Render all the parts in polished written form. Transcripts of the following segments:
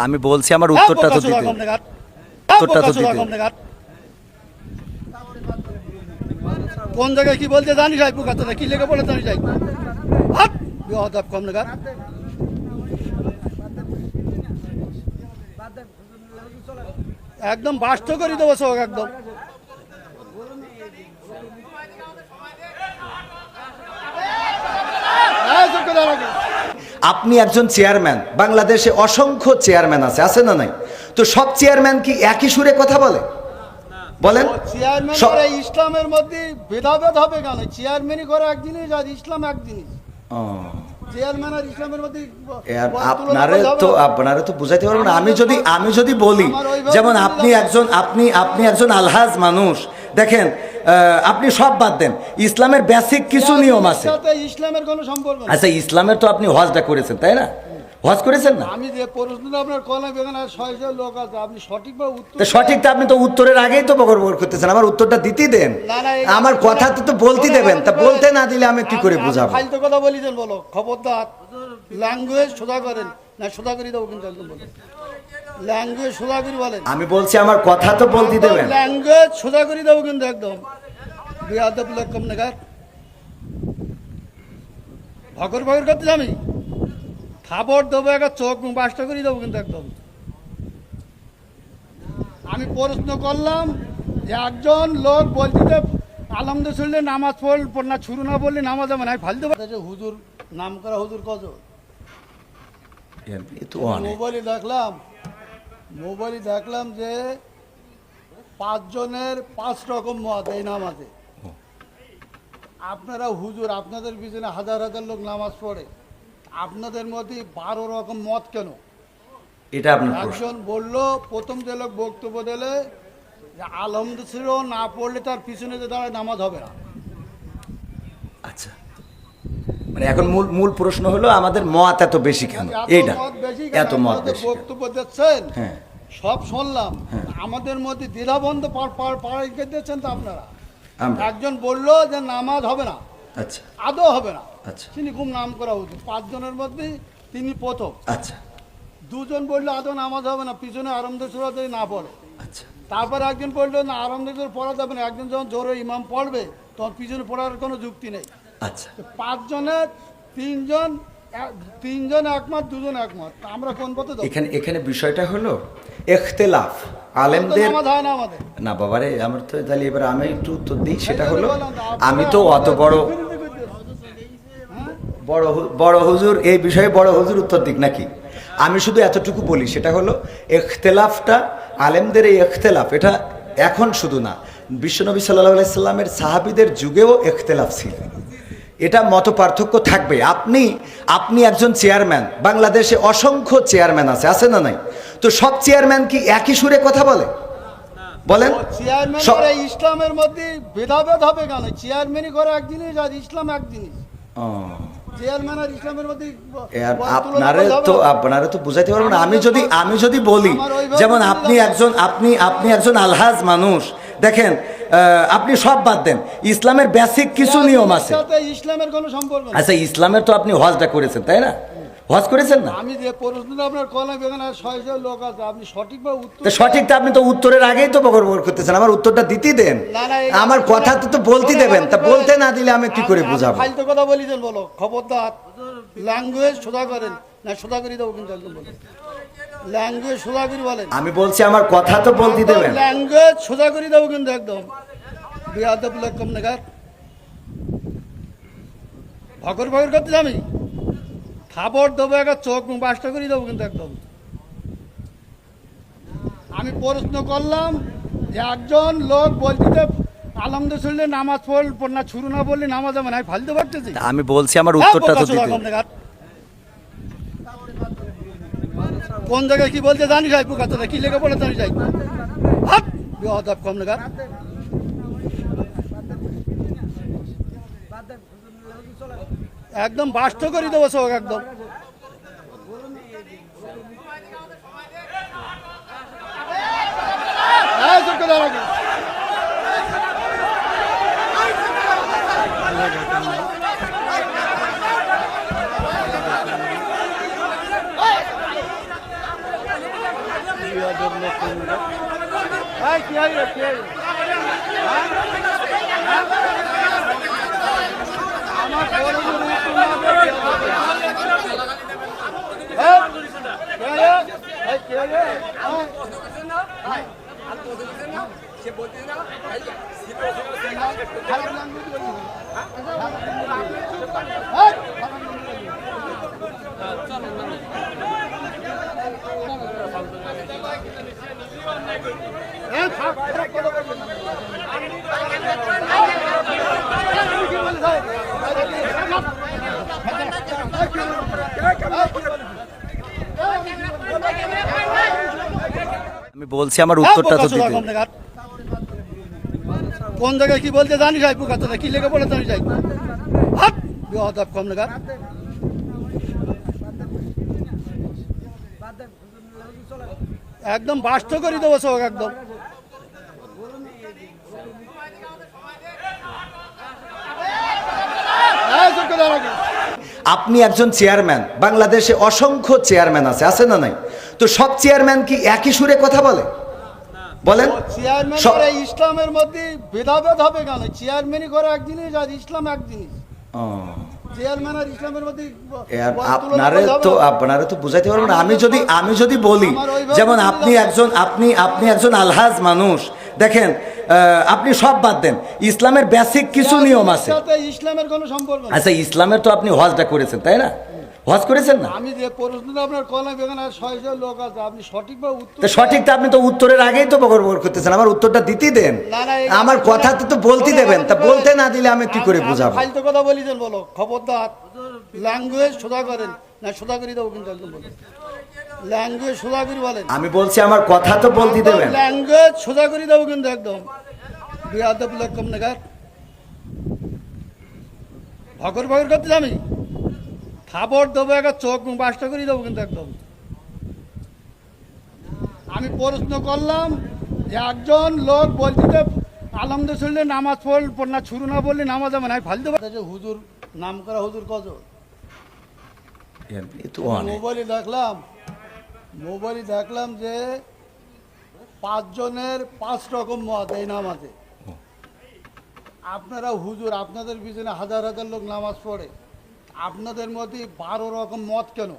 আমি বলছি আমার উত্তরটা তো দিতে উত্তরটা তো দিতে কোন জায়গায় কি বলতে জানি যাই পুকাতে কি লেগে বলে জানি যাই হাত বিহদাব কম নাগার একদম বাস্ত করে দেবো সব একদম আপনি একজন চেয়ারম্যান, বাংলাদেশে অসংখ্য চেয়ারম্যান আছে না নাই? তো সব চেয়ারম্যান কি একই সুরে কথা বলে? বলেন। চেয়ারম্যান ইসলামের মধ্যে ভেদাভেদ হবে কেন? চেয়ারম্যানই করে এক জিনিস আর ইসলাম এক জিনিস। চেয়ারম্যান আর ইসলামের মধ্যে আপনারা তো বুঝাইতে পারবেন না। আমি যদি বলি, যেমন আপনি একজন আলহাজ মানুষ, দেখেন আপনি সব বাদ দেন, ইসলামের বেসিক কিছু নিয়ম আছে। ইসলামের কোনো সম্পর্ক নেই। আচ্ছা, ইসলামের তো আপনি হজটা করেছেন, তাই না? হজ করেছেন না? আমি যে প্রশ্নটা আপনার কলমে বেগান আর 600 লোক আছে, আপনি সঠিকভাবে উত্তর সঠিকটা আপনি তো উত্তরের আগেই তো বকর করতেছেন। আমার উত্তরটা দিতে দেন, আমার কথা তো বলতে দেবেন। তা বলতে না দিলে আমি কি করে বুঝাবো? ফালতু কথা বলিছেন, বলো খবরদার। ল্যাঙ্গুয়েজ সোজা করেন না, সোজা করে দেবো কিন্তু একদম বলেন। ল্যাঙ্গুয়েজ সোজা করে বলেন। আমি বলছি আমার কথা তো বলতে দেবেন। ল্যাঙ্গুয়েজ সোজা করে দেবো কিন্তু একদম। বিয়াদব লোক কম নাগার ভগর ভগর করতে আমি খাবার দেবো, একটা চোখ বাসটা করে দেবো কিন্তু একদম। আমি প্রশ্ন করলাম যে একজন লোক বলতে আলহামদুলিল্লাহ নামাজ পড় না শুরু না বললে নামাজ হবে না, ফালতে পারে হুজুর নাম করা হুজুর কত মোবাইলে দেখলাম যে 5 জনের 5 রকম মত এই নামাজে। আপনারা হুজুর, আপনাদের পিছনে হাজার হাজার লোক নামাজ পড়ে, আপনাদের মধ্যে 12 রকম মত কেন? এটা আপনার একজন বললো, প্রথম যে লোক বক্তব্য দিলে যে আলহামদুলিল্লাহ না পড়লে তার পিছনে যে দাঁড়ায় নামাজ হবে না। আচ্ছা, মানে এখন মূল প্রশ্ন হলো আমাদের মত এত বেশি কেন? এইটা এত মত বেশি বক্তব্য দিচ্ছেন, সব শুনলাম, আমাদের মধ্যে দ্বিধাবন্ধ পাড়াই দিচ্ছেন তো আপনারা। একজন বললো যে নামাজ হবে না, আচ্ছা আদৌ হবে না, আচ্ছা, তিনি খুব নাম করা উচিত, 5 জনের মধ্যে তিনি প্রথম। আচ্ছা, 2 জন বললো আদৌ নামাজ হবে না, পিছনে আরামদায়ক সূরা যদি না পড়ে। আচ্ছা, তারপর একজন বললো না আরামদায়ক পড়া যাবে না, একজন যখন জোরে ইমাম পড়বে তখন পিছনে পড়ার কোনো যুক্তি নেই। আচ্ছা, 5 জনের 3 জন একমত, 2 জন একমত, আমরা কোন পথে যাব? এখানে বিষয়টা হলো ইখতিলাফ আলেমদের না বাবারে। আমার তো তাহলে এবার আমি একটু উত্তর দিই। সেটা হলো, আমি তো অত বড় হুজুর এই বিষয়ে বড় হুজুর উত্তর দিক নাকি? আমি শুধু এতটুকু বলি, সেটা হলো ইখতিলাফটা, আলেমদের এই ইখতিলাফ, এটা এখন শুধু না, বিশ্বনবী সাল্লাল্লাহু আলাইহি সাল্লামের সাহাবীদের যুগেও ইখতিলাফ ছিল। এটা মত পার্থক্য থাকবে। আপনি একজন চেয়ারম্যান, বাংলাদেশে অসংখ্য চেয়ারম্যান আছে না নাই? তো সব চেয়ারম্যান কি একই সুরে কথা বলে? বলেন। চেয়ারম্যান ইসলামের মধ্যে ভেদাভেদ হবে কেন? চেয়ারম্যানই করে এক জিনিস আর ইসলাম এক জিনিস। চেয়ারম্যান আর ইসলামের মধ্যে আপনারা তো বুঝাইতে পারবেন না। আমি যদি বলি, যেমন আপনি একজন আলহাজ মানুষ, দেখেন আপনি সব বাদ দেন, ইসলামের বেসিক কিছু নিয়ম আছে। ইসলামের কোনো সম্পর্ক নেই। আচ্ছা, ইসলামের তো আপনি হজটা করেছেন, তাই না? হজ করেছেন না? আমি যে প্রশ্নটা আপনার কলমে বেগান আর 600 লোক আছে, আপনি সঠিকভাবে উত্তর সঠিকটা আপনি তো উত্তরের আগেই তো বকর করতেছেন। আমার উত্তরটা দিতে দেন, আমার কথা তো বলতে দেবেন। তা বলতে না দিলে আমি কি করে বুঝাবো? ফালতু কথা বলিছেন, বলো খবরদার। ল্যাঙ্গুয়েজ সোজা করেন না, সোজা করে দেবো কিন্তু একদম বলেন। ল্যাঙ্গুয়েজ সোজা করে বলেন। আমি বলছি আমার কথা তো বলতে দেবেন। ল্যাঙ্গুয়েজ সোজা করে দেবো কিন্তু একদম। বিয়াদব লোক কম নাগার ভগর ভগর করতে আমি খাবার দেবো, একটা চোখ বাসটা করে দেবো কিন্তু একদম। আমি প্রশ্ন করলাম যে একজন লোক বলতে আলহামদুলিল্লাহ নামাজ পড় না শুরু না বললে নামাজ হবে না, ফালতে পারতেছি। আমি বলছি আমার উত্তরটা তো দিতে। কোন জায়গায় কি বলতে জানি যাই পুকাতে কি লেগে বলে জানি যাই হাত বিহদাব কম নাগার একদম বাস্ত করে দেবো সব একদম। বিয়াদব লোক কোনটা। এই কি হইলো কি হইলো? হ্যাঁ? আমার বড় বড় উত্তর না দেবে। এই কি হইলো? এই কি হইলো? হ্যাঁ? সে বলতে না ভাই খারাপ ল্যাঙ্গুয়েজ বলি। হ্যাঁ? আমি বলছি আমার উত্তরটা তো দিতে। কোন জায়গায় কি বলতে জানি যাই পুকাতে কি লেগে বলে জানি যাই হাত বিয়াদব কম লাগা। একদম বাস্ত করে দেবো সব একদম। আপনি একজন চেয়ারম্যান, বাংলাদেশে অসংখ্য চেয়ারম্যান আছে না নাই? তো সব চেয়ারম্যান কি একই সুরে কথা বলে? বলেন। চেয়ারম্যান করে ইসলামের মধ্যে ভেদাভেদ হবে কেন? চেয়ারম্যানই করে এক জিনিস আর ইসলাম এক জিনিস। চেয়ারম্যান আর ইসলামের মধ্যে আপনারা তো বুঝাইতে পারবেন না। আমি যদি বলি, যেমন আপনি একজন আলহাজ মানুষ, দেখেন আপনি সব বাদ দেন, ইসলামের বেসিক কিছু নিয়ম আছে। ইসলামের কোনো সম্পর্ক নেই। আচ্ছা, ইসলামের তো আপনি হজটা করেছেন, তাই না? হজ করেছেন না? আমি যে প্রশ্নটা আপনার কলা বেগান আর 600 লোক আছে, আপনি সঠিকভাবে উত্তর সঠিকটা আপনি তো উত্তরের আগেই তো বকর করতেছেন। আমার উত্তরটা দিতেই দেন, আমার কথা তো বলতে দেবেন। তা বলতে না দিলে আমি কি করে বুঝাবো? ফালতু কথা বলিছেন, বলো খবরদার। ল্যাঙ্গুয়েজ সোজা করেন না, সোজা করে দেবো কিন্তু একদম বলেন। ল্যাঙ্গুয়েজ সোজা করে বলেন। আমি বলছি আমার কথা তো বলতে দেবেন। ল্যাঙ্গুয়েজ সোজা করে দেবো কিন্তু একদম। বিয়াদব লোক কম নাগাদ ভগর ভগর করতে আমি খাবার দেবো, একটা চোখ বাসটা করে দেবো কিন্তু একদম। আমি প্রশ্ন করলাম যে একজন লোক বলছে আলহামদুলিল্লাহ নামাজ পড়না শুরু না বললে নামাজ হবে না, ফালতু হুজুর নাম করা হুজুর কত মোবাইলে দেখলাম যে 5 জনের 5 রকম মত এই নামাজে। আপনারা হুজুর, আপনাদের পিছনে হাজার হাজার লোক নামাজ পড়ে, আপনাদের মধ্যে 12 রকম মত কেন?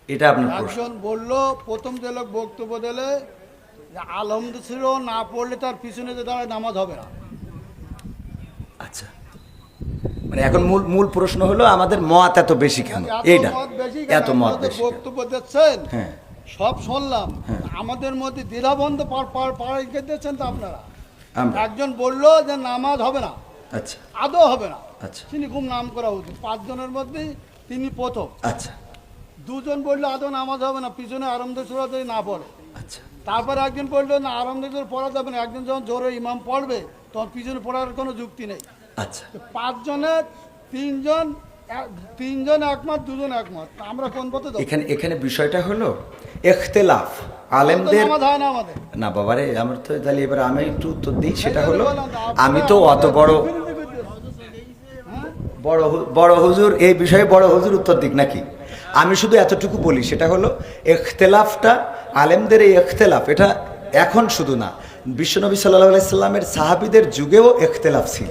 এটা আপনি একজন বললো, প্রথম যে লোক বক্তব্য দিলে আলহামদুলিল্লাহ না পড়লে তার পিছনে যে দাঁড়ায় নামাজ হবে না। আচ্ছা, মানে এখন মূল প্রশ্ন হলো আমাদের মত এত বেশি কেন? এইটা এত মত বেশি বক্তব্য দিচ্ছেন, সব শুনলাম, আমাদের মধ্যে দ্বিধাবন্ধ পাড়াই দিচ্ছেন তো আপনারা। একজন বললো যে নামাজ হবে না, আচ্ছা আদৌ হবে না, আচ্ছা, তিনি খুব নাম করা উচিত, 5 জনের মধ্যে তিনি প্রথম। আচ্ছা, 2 জন বললো আদৌ নামাজ হবে না, পিছনে আরামদায়ক সূরা যদি না পড়ে। আচ্ছা, তারপর একজন বললো না আরামদায়ক সূরা পড়া যাবে না, একজন যখন জোরে ইমাম পড়বে তখন পিছনে পড়ার কোনো যুক্তি নেই। আচ্ছা, 5 জনের 3 জন একমত, 2 জন একমত, আমরা কোন পথে যাব? এখানে বিষয়টা হলো ইখতিলাফ আলেমদের না বাবারে। আমার তো তাহলে এবার আমি একটু উত্তর দিই, সেটা হলো আমি তো অত বড় হুজুর এই বিষয়ে বড় হুজুর উত্তর দিক নাকি? আমি শুধু এতটুকু বলি, সেটা হলো ইখতিলাফটা আলেমদের এই ইখতিলাফ, এটা এখন শুধু না, বিশ্বনবী সাল্লাল্লাহু আলাইহি সাল্লামের সাহাবীদের যুগেও ইখতিলাফ ছিল।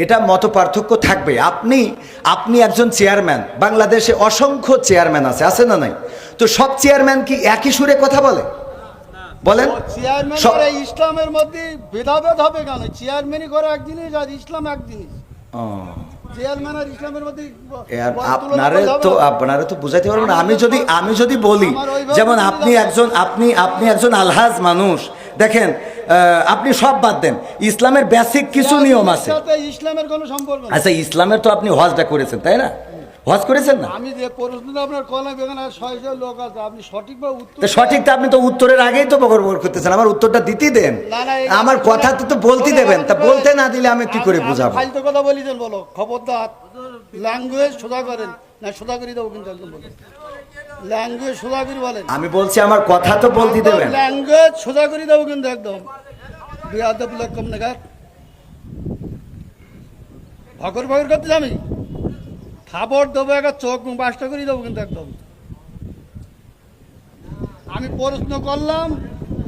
এটা মত পার্থক্য থাকবে। আপনি একজন চেয়ারম্যান, বাংলাদেশে অসংখ্য চেয়ারম্যান আছে না নাই? তো সব চেয়ারম্যান কি একই সুরে কথা বলে? বলেন। চেয়ারম্যান করে ইসলামের মধ্যে ভেদাভেদ হবে কেন? চেয়ারম্যানই করে এক জিনিস আর ইসলাম এক জিনিস। চেয়ারম্যান আর ইসলামের মধ্যে আপনারা তো বুঝাইতে পারবেন না। আমি যদি বলি, যেমন আপনি একজন আলহাজ মানুষ, দেখেন আপনি সব বাদ দেন, ইসলামের বেসিক কিছু নিয়ম আছে। ইসলামের কোনো সম্পর্ক নেই। আচ্ছা, ইসলামের তো আপনি হজটা করেছেন, তাই না? হজ করেছেন না? আমি যে প্রশ্নটা আপনার কলা বেগান আর 600 লোক আছে, আপনি সঠিকভাবে উত্তর সঠিকটা আপনি তো উত্তরের আগেই তো বকর করতেছেন। আমার উত্তরটা দিতেই দেন, আমার কথা তো বলতে দেবেন। তা বলতে না দিলে আমি কি করে বুঝাবো? ফালতু কথা বলিছেন, বলো খবরদার। ল্যাঙ্গুয়েজ সোজা করেন না, সোজা করে দেবো কিন্তু একদম বলেন। ল্যাঙ্গুয়েজ সোজা করে বলেন। আমি বলছি আমার কথা তো বলতে দেবেন। ল্যাঙ্গুয়েজ সোজা করে দেবো কিন্তু একদম। বিয়াদব লোক কম নাগাদ ভগর ভগর করতে আমি খাবার দেবো, একটা চোখ বাসটা করে দেবো কিন্তু একদম। আমি প্রশ্ন করলাম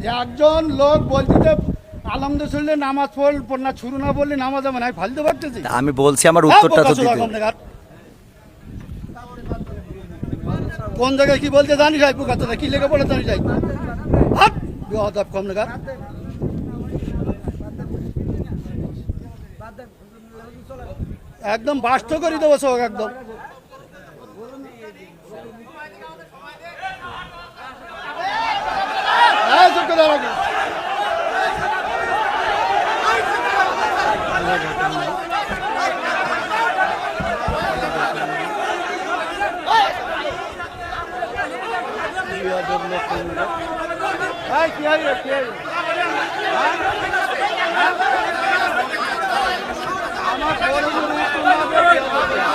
যে একজন লোক বলতে আলমদের শুনলে নামাজ পড়না শুরু না বললে নামাজ হবে না, আমি ফালতে পারতেছি। আমি বলছি আমার উত্তরটা তো দিতে। কোন জায়গায় কি বলতে জানিস ভাই, পোকাতে কি লেগে পড়ে জানিস ভাই, কম লেখা। একদম বাস্ত করে দেবো সব একদম। হ্যাঁ, চুপকে দাঁড়াবো। কি হয়